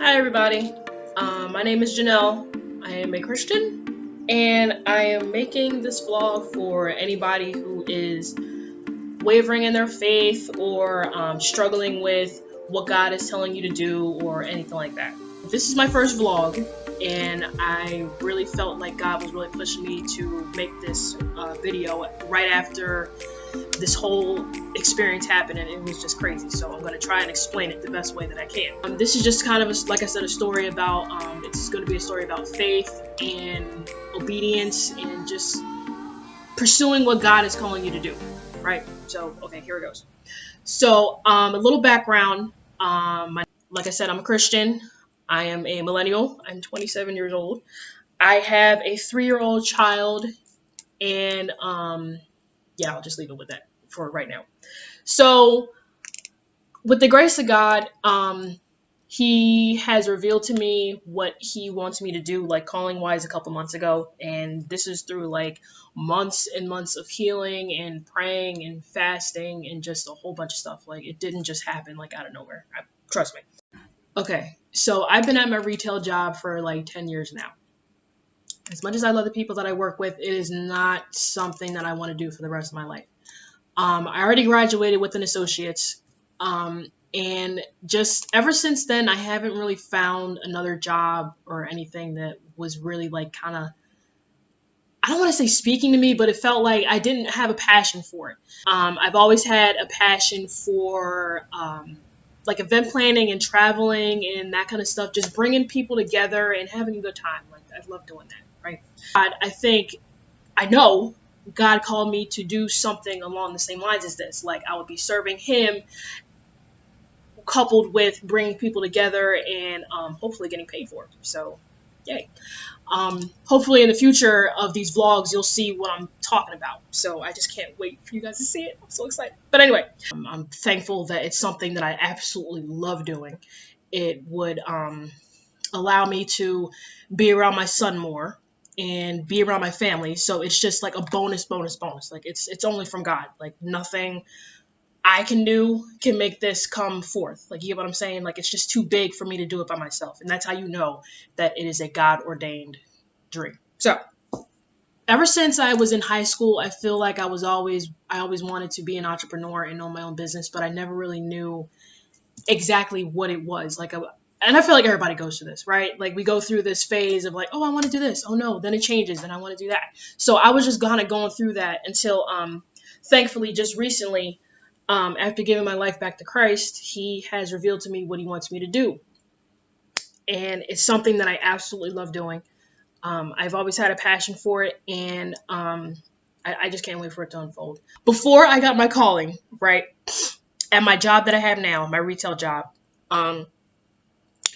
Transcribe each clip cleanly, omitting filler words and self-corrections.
Hi, everybody. My name is Janelle. I am a Christian, and I am making this vlog for anybody who is wavering in their faith or struggling with what God is telling you to do or anything like that. This is my first vlog, and I really felt like God was really pushing me to make this video right after this whole experience happened, and it was just crazy. So I'm going to try and explain it the best way that I can. This is just kind of, like I said, a story about, it's going to be a story about faith and obedience and just pursuing what God is calling you to do, right? So, okay, here it goes. So, a little background. Like I said, I'm a Christian. I am a millennial. I'm 27 years old. I have a 3-year-old child, and yeah, I'll just leave it with that for right now. So, with the grace of God, He has revealed to me what He wants me to do, like calling wise, a couple months ago, and this is through like months and months of healing and praying and fasting and just a whole bunch of stuff. Like, it didn't just happen like out of nowhere. Trust me. Okay, so I've been at my retail job for like 10 years now. As much as I love the people that I work with, it is not something that I want to do for the rest of my life. I already graduated with an associate's, and just ever since then, I haven't really found another job or anything that was really like kind of, I don't want to say speaking to me, but it felt like I didn't have a passion for it. I've always had a passion for like event planning and traveling and that kind of stuff, just bringing people together and having a good time. Like, I love doing that, right? I know God called me to do something along the same lines as this. Like, I would be serving Him, coupled with bringing people together and hopefully getting paid for it. So, yay. Hopefully in the future of these vlogs, you'll see what I'm talking about. So I just can't wait for you guys to see it. I'm so excited. But anyway, I'm thankful that it's something that I absolutely love doing. It would allow me to be around my son more and be around my family. So it's just like a bonus. Like, it's only from God. Like, nothing I can do can make this come forth. Like, you get what I'm saying? Like, it's just too big for me to do it by myself. And that's how you know that it is a God ordained dream. So ever since I was in high school, I feel like I always wanted to be an entrepreneur and own my own business, but I never really knew exactly what it was. And I feel like everybody goes through this, right? Like, we go through this phase of like, oh, I want to do this. Oh no, then it changes and I want to do that. So I was just kind of going through that until thankfully just recently, after giving my life back to Christ, He has revealed to me what He wants me to do. And it's something that I absolutely love doing. I've always had a passion for it, and I just can't wait for it to unfold. Before I got my calling, right, at my job that I have now, my retail job,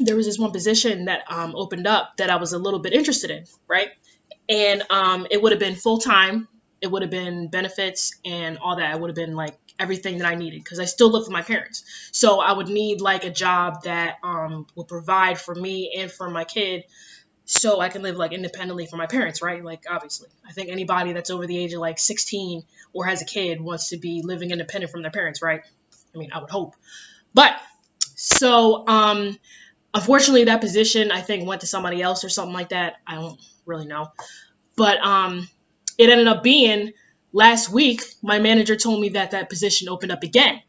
there was this one position that opened up that I was a little bit interested in, right? And it would have been full-time. It would have been benefits and all that. It would have been like everything that I needed, because I still live with my parents. So I would need like a job that would provide for me and for my kid, so I can live like independently from my parents, right? Like, obviously, I think anybody that's over the age of like 16 or has a kid wants to be living independent from their parents, right? I mean, I would hope. But so unfortunately, that position, I think, went to somebody else or something like that. I don't really know. But it ended up being, last week, my manager told me that that position opened up again.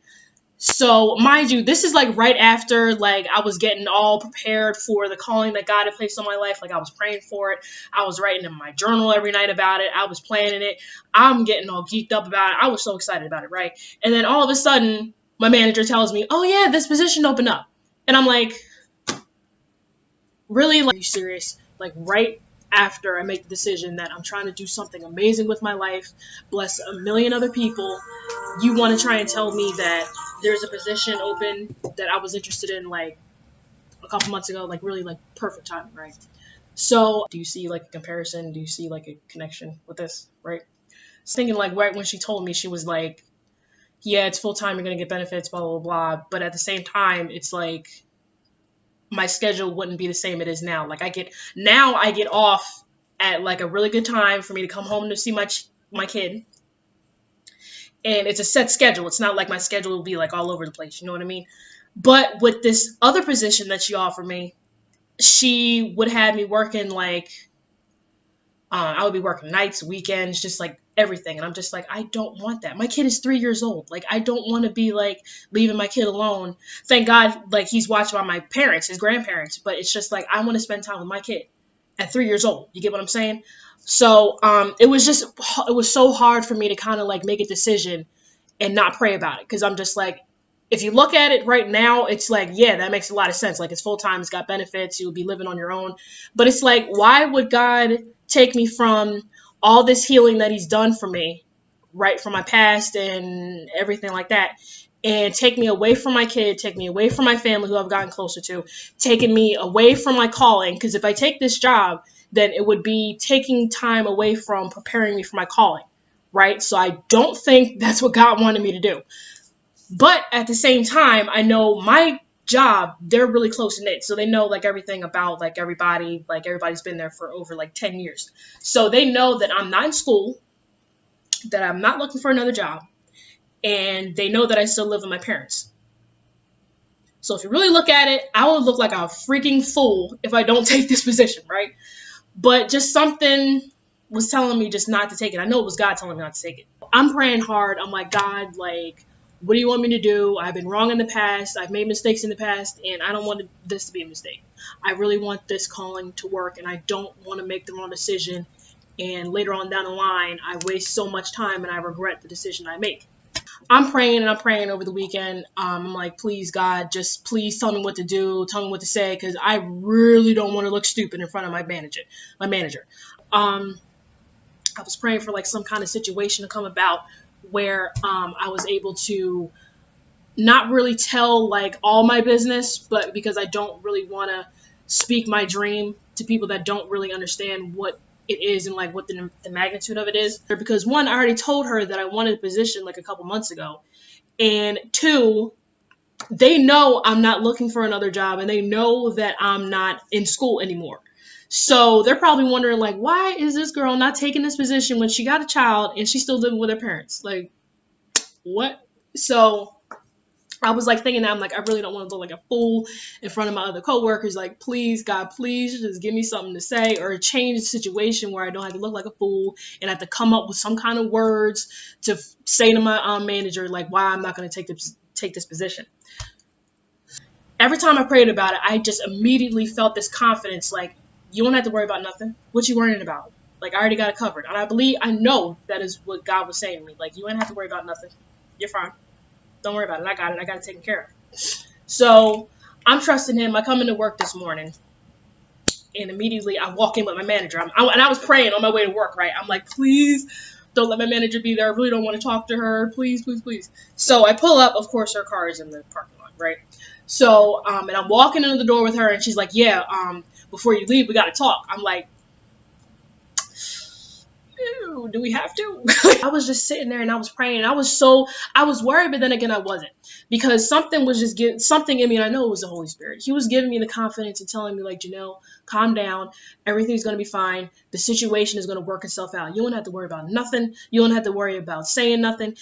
So, mind you, this is like right after like I was getting all prepared for the calling that God had placed on my life. Like, I was praying for it. I was writing in my journal every night about it. I was planning it. I'm getting all geeked up about it. I was so excited about it, right? And then all of a sudden, my manager tells me, oh yeah, this position opened up. And I'm like, really? Like, are you serious? Like, right after I make the decision that I'm trying to do something amazing with my life, bless a million other people, you want to try and tell me that there's a position open that I was interested in like a couple months ago? Like, really, like, perfect timing, right? So do you see like a comparison? Do you see like a connection with this, right? I was thinking, like, right when she told me, she was like, yeah, it's full time, you're gonna get benefits, blah blah blah, but at the same time, it's like my schedule wouldn't be the same it is now. Like, I get off at like a really good time for me to come home to see my kid. And it's a set schedule. It's not like my schedule will be like all over the place. You know what I mean? But with this other position that she offered me, she would have me working like, I would be working nights, weekends, just like everything. And I'm just like, I don't want that. My kid is 3 years old. Like, I don't want to be like leaving my kid alone. Thank God, like, he's watched by my parents, his grandparents. But it's just like, I want to spend time with my kid at 3 years old. You get what I'm saying? So it was so hard for me to kind of like make a decision and not pray about it. Because I'm just like, if you look at it right now, it's like, yeah, that makes a lot of sense. Like, it's full time, it's got benefits, you would be living on your own. But it's like, why would God take me from all this healing that he's done for me, right, from my past and everything like that, and take me away from my kid, take me away from my family who I've gotten closer to, taking me away from my calling? Because if I take this job, then it would be taking time away from preparing me for my calling, right? So I don't think that's what God wanted me to do. But at the same time, I know my job, they're really close knit. So they know like everything about like everybody, like everybody's been there for over like 10 years. So they know that I'm not in school, that I'm not looking for another job, and they know that I still live with my parents. So if you really look at it, I would look like a freaking fool if I don't take this position, right? But just something was telling me just not to take it. I know it was God telling me not to take it. I'm praying hard. I'm like, God, like, what do you want me to do? I've been wrong in the past. I've made mistakes in the past, and I don't want this to be a mistake. I really want this calling to work, and I don't want to make the wrong decision. And later on down the line, I waste so much time, and I regret the decision I make. I'm praying and I'm praying over the weekend. I'm like, please, God, just please tell me what to do. Tell me what to say, because I really don't want to look stupid in front of my manager. I was praying for like some kind of situation to come about where I was able to not really tell like all my business, but because I don't really want to speak my dream to people that don't really understand what it is and like what the magnitude of it is. Because one, I already told her that I wanted a position like a couple months ago, and two, they know I'm not looking for another job, and they know that I'm not in school anymore. So they're probably wondering like, why is this girl not taking this position when she got a child and she's still living with her parents? Like, what? So I was like thinking that I'm like, I really don't want to look like a fool in front of my other coworkers. Like, please, God, please just give me something to say or change the situation where I don't have to look like a fool and have to come up with some kind of words to say to my manager, like, why I'm not going to take this position. Every time I prayed about it, I just immediately felt this confidence, like, you don't have to worry about nothing. What you worrying about? Like, I already got it covered. And I know that is what God was saying to me. Like, you ain't have to worry about nothing. You're fine. Don't worry about it. I got it. I got it taken care of. So I'm trusting him. I come into work this morning, and immediately I walk in with my manager. And I was praying on my way to work, right? I'm like, please don't let my manager be there. I really don't want to talk to her. Please, please, please. So I pull up. Of course, her car is in the parking lot, right? So, and I'm walking into the door with her, and she's like, yeah, before you leave, we got to talk. I'm like, do we have to? I was just sitting there and I was praying. I was worried, but then again, I wasn't, because something was just something in me. And I know it was the Holy Spirit. He was giving me the confidence and telling me like, Janelle, calm down. Everything's going to be fine. The situation is going to work itself out. You don't have to worry about nothing. You don't have to worry about saying nothing.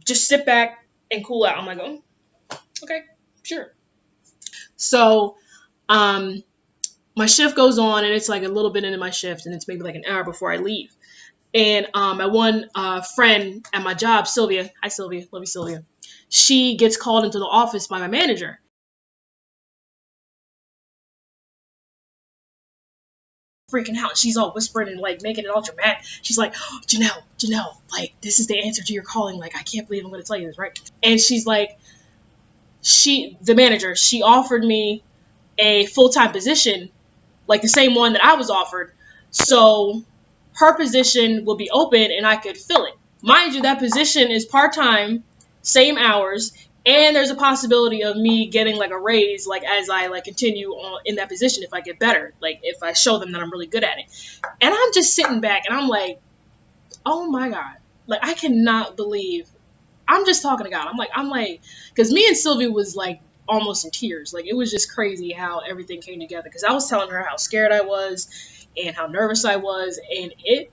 Just sit back and cool out. I'm like, oh, okay, sure. So, my shift goes on, and it's like a little bit into my shift, and it's maybe like an hour before I leave. And my one friend at my job, Sylvia, hi Sylvia, love you Sylvia, she gets called into the office by my manager. Freaking out. She's all whispering and like making it all dramatic. She's like, oh, Janelle, like, this is the answer to your calling. Like, I can't believe I'm going to tell you this, right? And she's like, the manager, she offered me a full-time position, like the same one that I was offered. So her position will be open and I could fill it. Mind you, that position is part-time, same hours, and there's a possibility of me getting like a raise, like as I like continue on in that position, if I get better, like if I show them that I'm really good at it. And I'm just sitting back and I'm like, oh my God, like I cannot believe. I'm just talking to God. I'm like, because me and Sylvia was like almost in tears. Like, it was just crazy how everything came together, because I was telling her how scared I was and how nervous I was, and it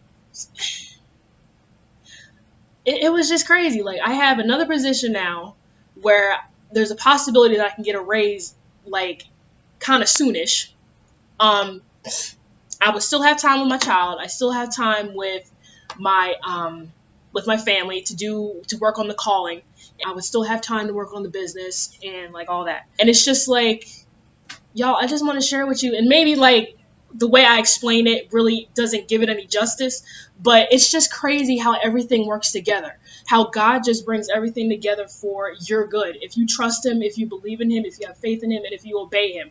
was just crazy. Like, I have another position now where there's a possibility that I can get a raise like kind of soonish, Um, I would still have time with my child. I still have time with my family to work on the calling. I would still have time to work on the business and like all that. And it's just like, y'all, I just want to share with you, and maybe like the way I explain it really doesn't give it any justice, but it's just crazy how everything works together. How God just brings everything together for your good. If you trust him, if you believe in him, if you have faith in him, and if you obey him,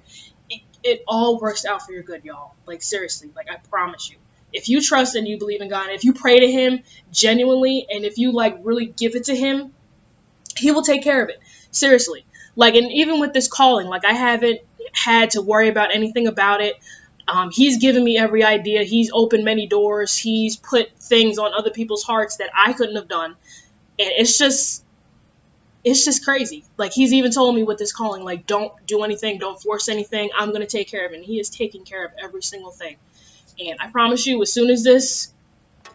it all works out for your good, y'all. Like seriously, like I promise you. If you trust and you believe in God, and if you pray to him genuinely, and if you like really give it to him, he will take care of it. Seriously. Like, and even with this calling, like I haven't had to worry about anything about it. He's given me every idea. He's opened many doors. He's put things on other people's hearts that I couldn't have done. And it's just crazy. Like, he's even told me with this calling, like, don't do anything, don't force anything. I'm going to take care of it. And he is taking care of every single thing. And I promise you, as soon as this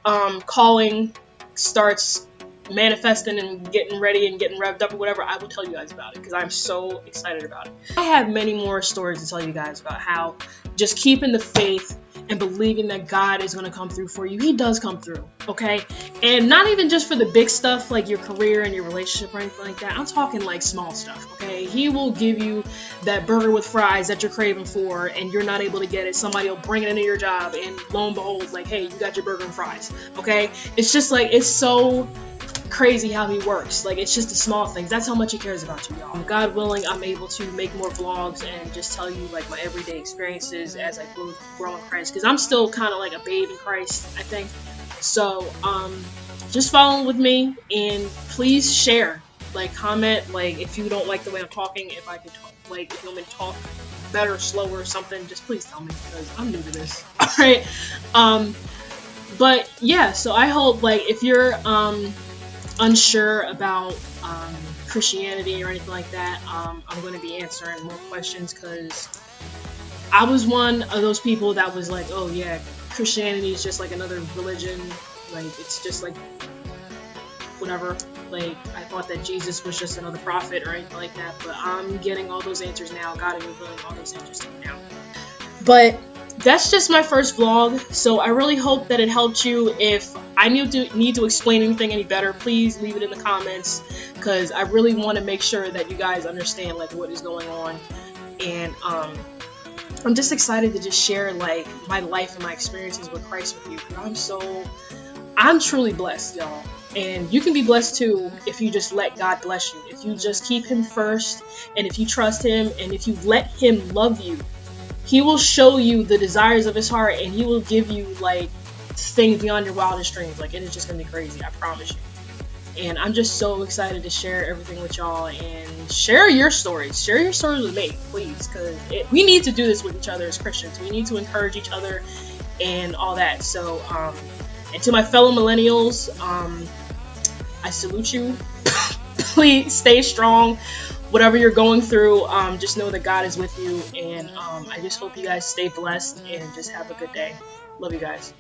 calling starts manifesting and getting ready and getting revved up or whatever, I will tell you guys about it because I'm so excited about it. I have many more stories to tell you guys about how just keeping the faith and believing that God is going to come through for you. He does come through, okay? And not even just for the big stuff like your career and your relationship or anything like that. I'm talking like small stuff, okay? He will give you that burger with fries that you're craving for and you're not able to get it. Somebody will bring it into your job and lo and behold, like, hey, you got your burger and fries, okay? It's just like, it's so crazy how he works. Like, it's just the small things. That's how much he cares about you, y'all. God willing, I'm able to make more vlogs and just tell you like my everyday experiences as I grow in Christ, because I'm still kind of like a babe in Christ, I think. So just follow with me and please share, like, comment, like if you don't like the way I'm talking, if I could talk, like if you want me to talk better, slower, or something, just please tell me because I'm new to this. All right. But yeah, so I hope, like, if you're unsure about Christianity or anything like that, I'm going to be answering more questions because I was one of those people that was like, oh yeah, Christianity is just like another religion, like it's just like whatever. Like, I thought that Jesus was just another prophet or anything like that, but I'm getting all those answers now. God is revealing all those answers to me now. But that's just my first vlog, so I really hope that it helped you. If I need to explain anything any better, please leave it in the comments, because I really want to make sure that you guys understand like what is going on. And I'm just excited to just share like my life and my experiences with Christ with you. I'm truly blessed, y'all. And you can be blessed too if you just let God bless you. If you just keep him first, and if you trust him, and if you let him love you, he will show you the desires of his heart, and he will give you like things beyond your wildest dreams. Like, it is just gonna be crazy, I promise you. And I'm just so excited to share everything with y'all and share your stories. Share your stories with me, please, because we need to do this with each other as Christians. We need to encourage each other and all that. So, and to my fellow millennials, I salute you. Please stay strong. Whatever you're going through, just know that God is with you, and I just hope you guys stay blessed and just have a good day. Love you guys.